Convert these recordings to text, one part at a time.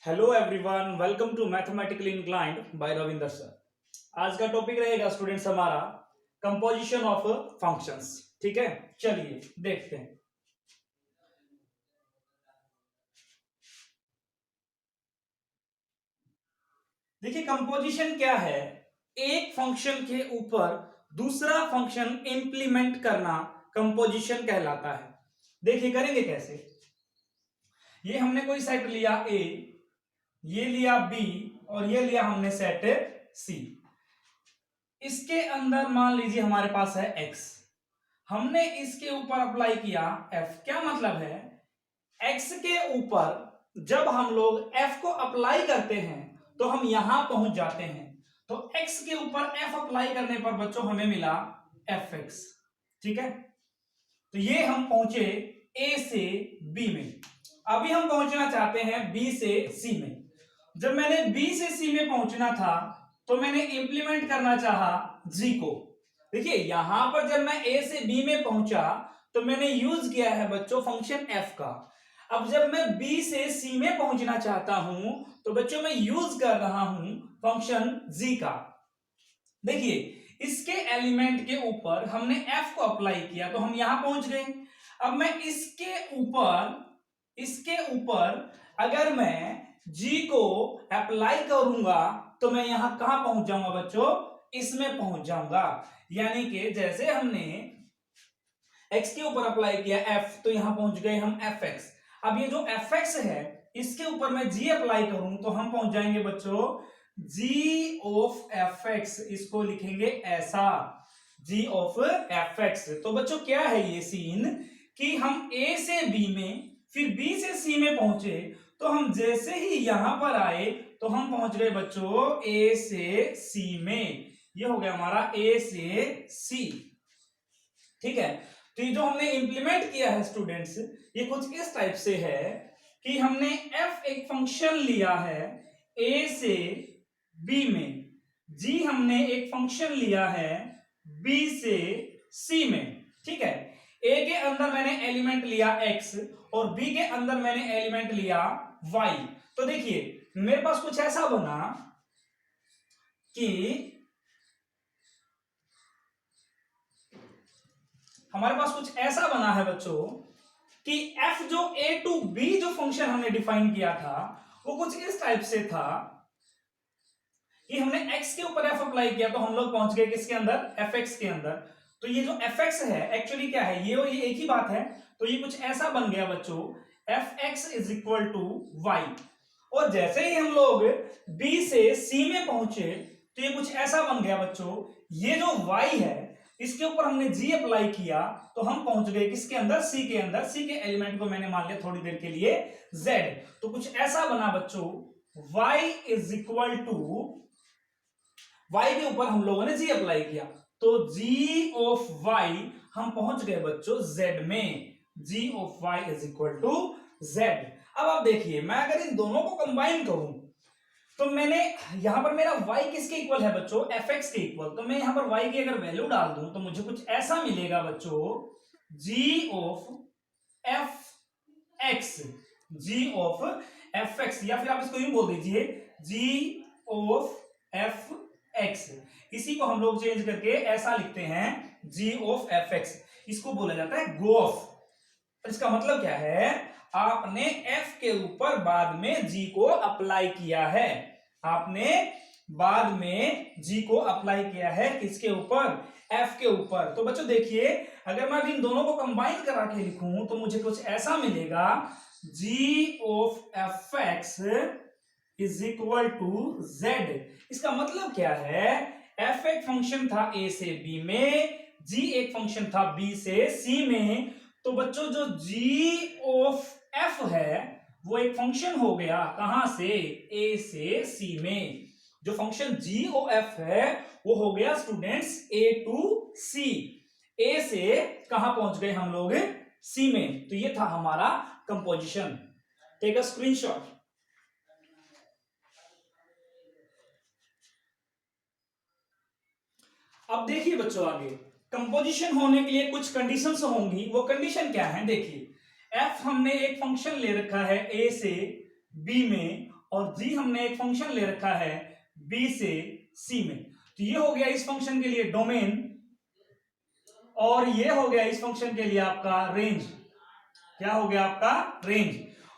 Hello everyone, welcome to mathematically inclined by Ravinder sir. आज का topic रहेगा स्टूडेंट्स हमारा कंपोजिशन ऑफ फंक्शंस। ठीक है, चलिए देखते हैं। देखिए कंपोजिशन क्या है। एक फंक्शन के ऊपर दूसरा फंक्शन इंप्लीमेंट करना कंपोजिशन कहलाता है। देखिए करेंगे कैसे। ये हमने कोई सेट लिया ए, ये लिया बी और ये लिया हमने सेट सी। इसके अंदर मान लीजिए हमारे पास है x, हमने इसके ऊपर अप्लाई किया f। क्या मतलब है, x के ऊपर जब हम लोग f को अप्लाई करते हैं तो हम यहां पहुंच जाते हैं। तो x के ऊपर f अप्लाई करने पर बच्चों हमें मिला fx। ठीक है, तो ये हम पहुंचे a से b में। अभी हम पहुंचना चाहते हैं b से c में। जब मैंने b से c में पहुंचना था तो मैंने इंप्लीमेंट करना चाहा g को। देखिए यहां पर जब मैं a से b में पहुंचा तो मैंने यूज किया है बच्चों फंक्शन f का। अब जब मैं b से c में पहुंचना चाहता हूं तो बच्चों मैं यूज कर रहा हूं फंक्शन g का। देखिए इसके एलिमेंट के ऊपर हमने f को अप्लाई किया तो हम यहां पहुंच गए। अब मैं इसके ऊपर अगर मैं g को अप्लाई करूंगा तो मैं यहां कहां पहुंच जाऊंगा बच्चों, इसमें पहुंच जाऊंगा। यानी कि जैसे हमने x के ऊपर अप्लाई किया f तो यहां पहुंच गए हम fx। अब ये जो fx है इसके ऊपर मैं g अप्लाई करूं तो हम पहुंच जाएंगे बच्चों g ऑफ fx। इसको लिखेंगे ऐसा g ऑफ fx। तो बच्चों क्या है ये सीन कि हम a से b में फिर b से c में पहुंचे तो हम जैसे ही यहां पर आए तो हम पहुंच गए बच्चों a से c में। ये हो गया हमारा a से c। ठीक है, तो ये जो हमने इंप्लीमेंट किया है स्टूडेंट्स ये कुछ इस टाइप से है कि हमने f एक फंक्शन लिया है a से b में, g हमने एक फंक्शन लिया है b से c में। ठीक है, a के अंदर मैंने एलिमेंट लिया x और b के अंदर मैंने एलिमेंट लिया y। तो देखिए मेरे पास कुछ ऐसा बना कि हमारे पास कुछ ऐसा बना है बच्चों कि f जो a टू b जो फंक्शन हमने डिफाइन किया था वो कुछ इस टाइप से था कि हमने x के ऊपर f अप्लाई किया तो हम लोग पहुंच गए किसके अंदर, fx के अंदर। तो ये जो fx है एक्चुअली क्या है, ये और ये एक ही बात है। तो ये कुछ ऐसा बन गया बच्चों fx is equal to y। और जैसे ही हम लोग b से c में पहुंचे तो ये कुछ ऐसा बन गया बच्चों, ये जो y है इसके ऊपर हमने g अप्लाई किया तो हम पहुंच गए किसके अंदर, c के अंदर। c के एलिमेंट को मैंने मान लिया थोड़ी देर के लिए z। तो कुछ ऐसा बना बच्चों y is equal to, y के ऊपर हम लोगों ने g अप्लाई किया तो g ऑफ y हम पहुंच गए बच्चों z में। g of y is equal to z। अब आप देखिए मैं अगर इन दोनों को कंबाइन करूं तो मैंने यहां पर मेरा y किसके इक्वल है बच्चों, fx के इक्वल। तो मैं यहां पर y की अगर वैल्यू डाल दूं तो मुझे कुछ ऐसा मिलेगा बच्चों g of fx, g of fx, या फिर आप इसको यूं बोल दीजिए g ऑफ fx। इसी को हम लोग चेंज करके ऐसा लिखते हैं g ऑफ fx। इसको बोला जाता है गोफ। इसका मतलब क्या है, आपने f के ऊपर बाद में g को अप्लाई किया है। आपने बाद में g को अप्लाई किया है किसके ऊपर, f के ऊपर। तो बच्चों देखिए अगर मैं इन दोनों को कंबाइन करा के लिखूं तो मुझे कुछ ऐसा मिलेगा g of fx is equal to z। इसका मतलब क्या है, f एक फंक्शन था a से b में, g एक फंक्शन था b से c में। तो बच्चों जो g ऑफ f है वो एक फंक्शन हो गया कहां से, a से c में। जो फंक्शन g ऑफ f है वो हो गया students a to c। a से कहां पहुंच गए हम लोग, c में। तो ये था हमारा कंपोजिशन। Take a screenshot. अब देखिए बच्चों आगे कंपोजिशन होने के लिए कुछ कंडीशंस होंगी। वो कंडीशन क्या है, देखिए f हमने एक फंक्शन ले रखा है a से b में और g हमने एक फंक्शन ले रखा है b से c में। तो ये हो गया इस फंक्शन के लिए डोमेन, और ये हो गया इस फंक्शन के लिए आपका रेंज। क्या हो गया आपका रेंज।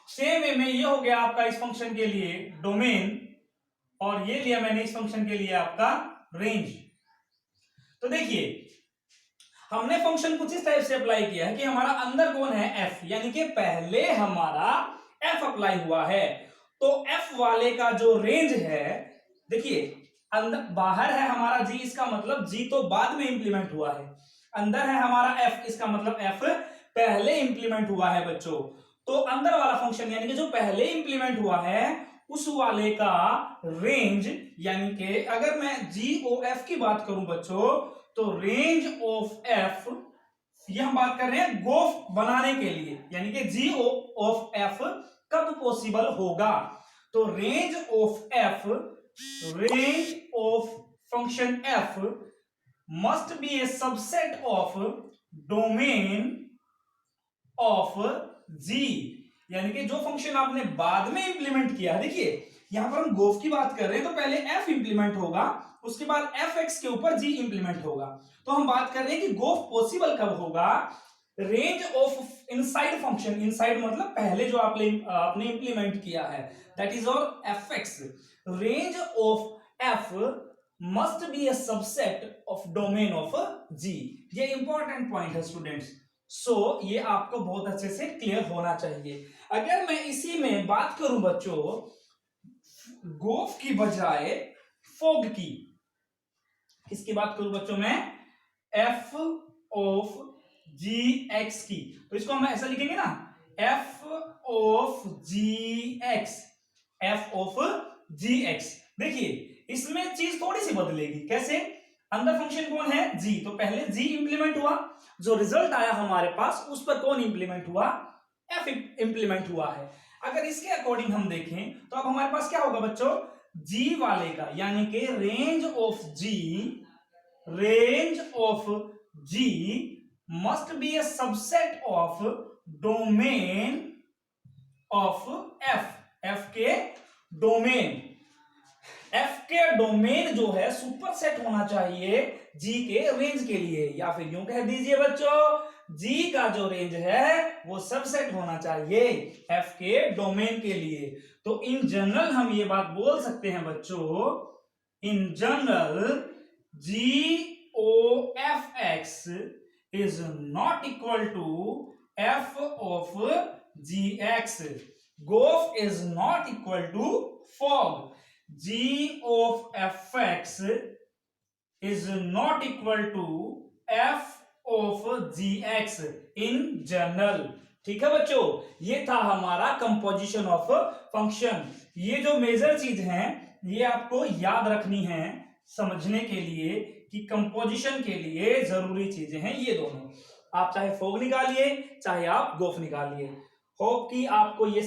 सेम वे में ये हो गया आपका इस फंक्शन के लिए डोमेन, और ये लिया मैंने इस फंक्शन के लिए आपका रेंज। तो देखिए हमने फंक्शन कुछ इस टाइप से अप्लाई किया है कि हमारा अंदर कौन है f, यानी कि पहले हमारा f अप्लाई हुआ है। तो f वाले का जो रेंज है, देखिए अंदर बाहर है हमारा g, इसका मतलब g तो बाद में इंप्लीमेंट हुआ है। अंदर है हमारा f, इसका मतलब f पहले इंप्लीमेंट हुआ है बच्चों। तो अंदर वाला फंक्शन यानी कि जो पहले इंप्लीमेंट हुआ है उस वाले का रेंज, यानी कि अगर मैं GOF की बात करूं बच्चों, तो रेंज ऑफ f, ये हम बात कर रहे हैं गोफ बनाने के लिए, यानी कि GO ऑफ f कब पॉसिबल होगा। तो range of f, range of function f must be A subset of domain of g, यानी कि जो फंक्शन आपने बाद में इंप्लीमेंट किया, देखिए यहां पर हम गोफ की बात कर रहे हैं, तो पहले f इंप्लीमेंट होगा, उसके बाद fx के ऊपर g इंप्लीमेंट होगा। तो हम बात कर रहे हैं कि गोफ पॉसिबल कब होगा, range of inside function, inside मतलब पहले जो आपने इंप्लीमेंट किया है, दैट इज और fx, range of f must be A subset of domain of g। ये इंपॉर्टेंट पॉइंट है स्टूडेंट्स। सो ये आपको बहुत अच्छे से क्लियर होना चाहिए। अगर मैं इसी में बात करूं बच्चों गोफ की बजाय फोग की, किसकी बात करूं बच्चों मैं, f ऑफ gx की, तो इसको हम ऐसा लिखेंगे ना, f of gx, f of gx। देखिए इसमें चीज थोड़ी सी बदलेगी, कैसे, अंदर फंक्शन कौन है g, तो पहले g इंप्लीमेंट हुआ, जो रिजल्ट आया हमारे पास उस पर कौन इंप्लीमेंट हुआ, f इंप्लीमेंट हुआ है। अगर इसके अकॉर्डिंग हम देखें तो अब हमारे पास क्या होगा बच्चों, g वाले का, यानी कि range of g, range of g must be A subset of domain of f, f के डोमेन, f के डोमेन जो है सुपरसेट होना चाहिए g के रेंज के लिए, या फिर यूं कह दीजिए बच्चों g का जो रेंज है वो सबसेट होना चाहिए f के डोमेन के लिए। तो इन जनरल हम ये बात बोल सकते हैं बच्चों, in general GOFX is not equal to f of gx, g of is not equal to fog, g of fx is not equal to f of gx in general। ठीक है बच्चों, ये था हमारा कंपोजिशन ऑफ फंक्शन। ये जो major चीज हैं ये आपको याद रखनी है समझने के लिए कि कंपोजिशन के लिए जरूरी चीजें हैं ये दोनों। आप चाहे फोग निकालिए चाहे आप गोफ निकालिए। होप कि आपको ये